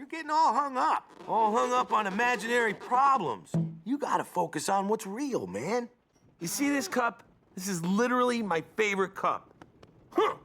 You're getting all hung up. All hung up on imaginary problems. You gotta focus on what's real, man. You see this cup? This is literally my favorite cup. Huh.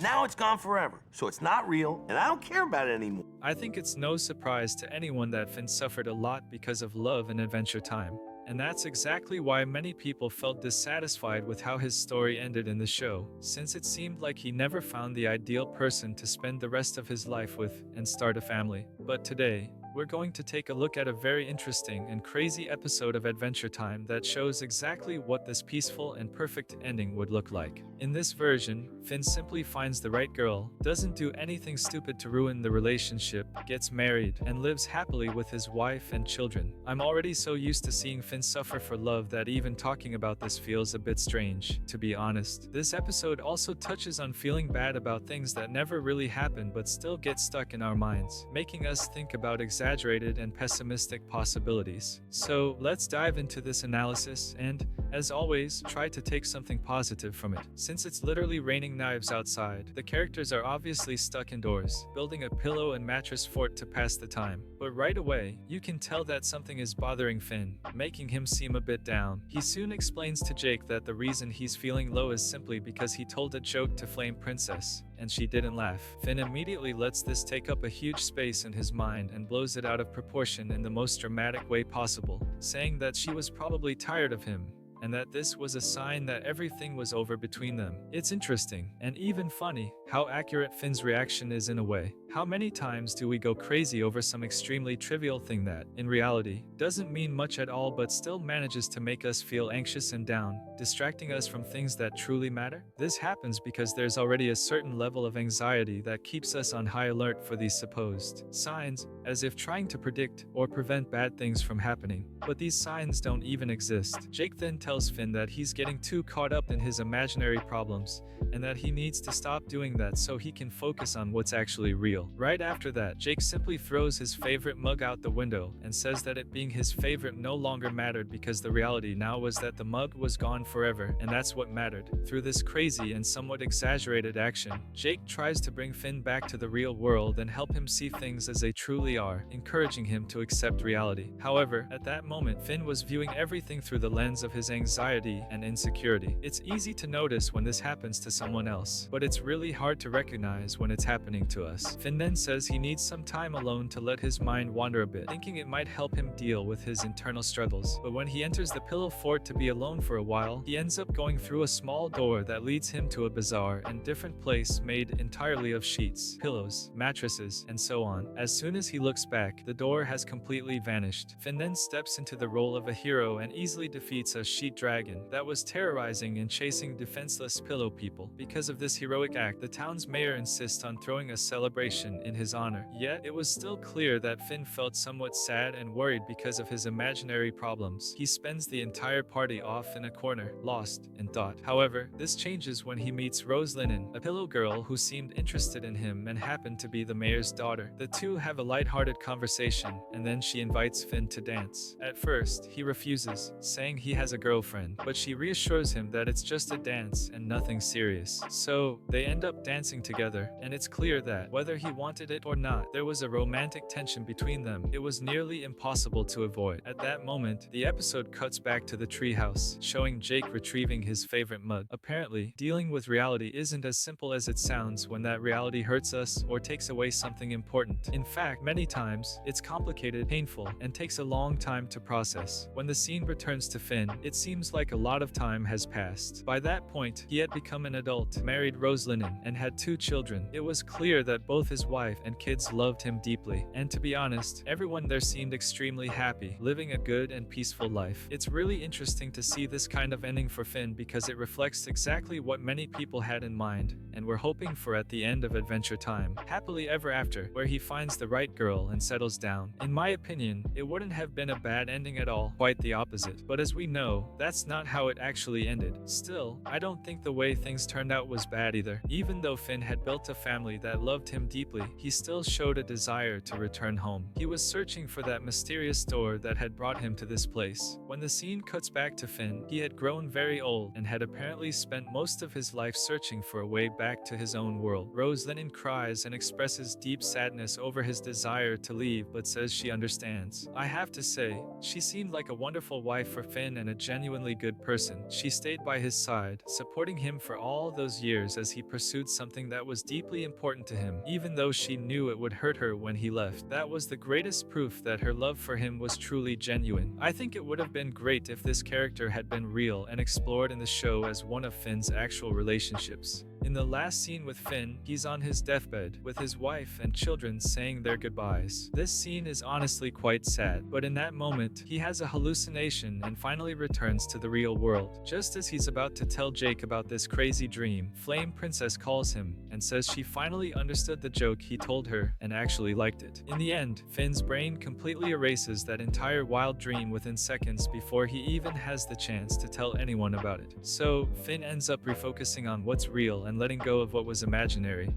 Now it's gone forever, so it's not real, and I don't care about it anymore. I think it's no surprise to anyone that Finn suffered a lot because of love and Adventure Time. And that's exactly why many people felt dissatisfied with how his story ended in the show, since it seemed like he never found the ideal person to spend the rest of his life with and start a family. But today, we're going to take a look at a very interesting and crazy episode of Adventure Time that shows exactly what this peaceful and perfect ending would look like. In this version, Finn simply finds the right girl, doesn't do anything stupid to ruin the relationship, gets married, and lives happily with his wife and children. I'm already so used to seeing Finn suffer for love that even talking about this feels a bit strange, to be honest. This episode also touches on feeling bad about things that never really happened but still get stuck in our minds, making us think about exaggerated and pessimistic possibilities. So let's dive into this analysis and, as always, try to take something positive from it. Since it's literally raining knives outside, the characters are obviously stuck indoors, building a pillow and mattress fort to pass the time. But right away, you can tell that something is bothering Finn, making him seem a bit down. He soon explains to Jake that the reason he's feeling low is simply because he told a joke to Flame Princess, and she didn't laugh. Finn immediately lets this take up a huge space in his mind and blows it out of proportion in the most dramatic way possible, saying that she was probably tired of him, and that this was a sign that everything was over between them. It's interesting, and even funny, how accurate Finn's reaction is in a way. How many times do we go crazy over some extremely trivial thing that, in reality, doesn't mean much at all but still manages to make us feel anxious and down, distracting us from things that truly matter? This happens because there's already a certain level of anxiety that keeps us on high alert for these supposed signs, as if trying to predict or prevent bad things from happening. But these signs don't even exist. Jake then tells Finn that he's getting too caught up in his imaginary problems, and that he needs to stop doing that so he can focus on what's actually real. Right after that, Jake simply throws his favorite mug out the window and says that it being his favorite no longer mattered because the reality now was that the mug was gone forever, and that's what mattered. Through this crazy and somewhat exaggerated action, Jake tries to bring Finn back to the real world and help him see things as they truly are, encouraging him to accept reality. However, at that moment, Finn was viewing everything through the lens of his anxiety and insecurity. It's easy to notice when this happens to someone else, but it's really hard to recognize when it's happening to us. Finn then says he needs some time alone to let his mind wander a bit, thinking it might help him deal with his internal struggles. But when he enters the pillow fort to be alone for a while, he ends up going through a small door that leads him to a bizarre and different place made entirely of sheets, pillows, mattresses, and so on. As soon as he looks back, the door has completely vanished. Finn then steps into the role of a hero and easily defeats a sheet dragon that was terrorizing and chasing defenseless pillow people. Because of this heroic act, the town's mayor insists on throwing a celebration in his honor. Yet, it was still clear that Finn felt somewhat sad and worried because of his imaginary problems. He spends the entire party off in a corner, lost in thought. However, this changes when he meets Rose Linen, a pillow girl who seemed interested in him and happened to be the mayor's daughter. The two have a lighthearted conversation, and then she invites Finn to dance. At first, he refuses, saying he has a girlfriend, but she reassures him that it's just a dance and nothing serious. So, they end up dancing together, and it's clear that, whether he wanted it or not, there was a romantic tension between them. It was nearly impossible to avoid. At that moment, the episode cuts back to the treehouse, showing Jake retrieving his favorite mug. Apparently, dealing with reality isn't as simple as it sounds when that reality hurts us or takes away something important. In fact, many times, it's complicated, painful, and takes a long time to process. When the scene returns to Finn, it seems like a lot of time has passed. By that point, he had become an adult, married Rose Linen, and had 2 children. It was clear that both his wife and kids loved him deeply, and to be honest, everyone there seemed extremely happy, living a good and peaceful life. It's really interesting to see this kind of ending for Finn because it reflects exactly what many people had in mind, and were hoping for at the end of Adventure Time. Happily ever after, where he finds the right girl and settles down. In my opinion, it wouldn't have been a bad ending at all, quite the opposite. But as we know, that's not how it actually ended. Still, I don't think the way things turned out was bad either. Even though Finn had built a family that loved him deeply deeply, he still showed a desire to return home. He was searching for that mysterious door that had brought him to this place. When the scene cuts back to Finn, he had grown very old and had apparently spent most of his life searching for a way back to his own world. Rose then cries and expresses deep sadness over his desire to leave, but says she understands. I have to say, she seemed like a wonderful wife for Finn and a genuinely good person. She stayed by his side, supporting him for all those years as he pursued something that was deeply important to him, even though she knew it would hurt her when he left. That was the greatest proof that her love for him was truly genuine. I think it would have been great if this character had been real and explored in the show as one of Finn's actual relationships. In the last scene with Finn, he's on his deathbed, with his wife and children saying their goodbyes. This scene is honestly quite sad, but in that moment, he has a hallucination and finally returns to the real world. Just as he's about to tell Jake about this crazy dream, Flame Princess calls him and says she finally understood the joke he told her and actually liked it. In the end, Finn's brain completely erases that entire wild dream within seconds before he even has the chance to tell anyone about it. So, Finn ends up refocusing on what's real and letting go of what was imaginary.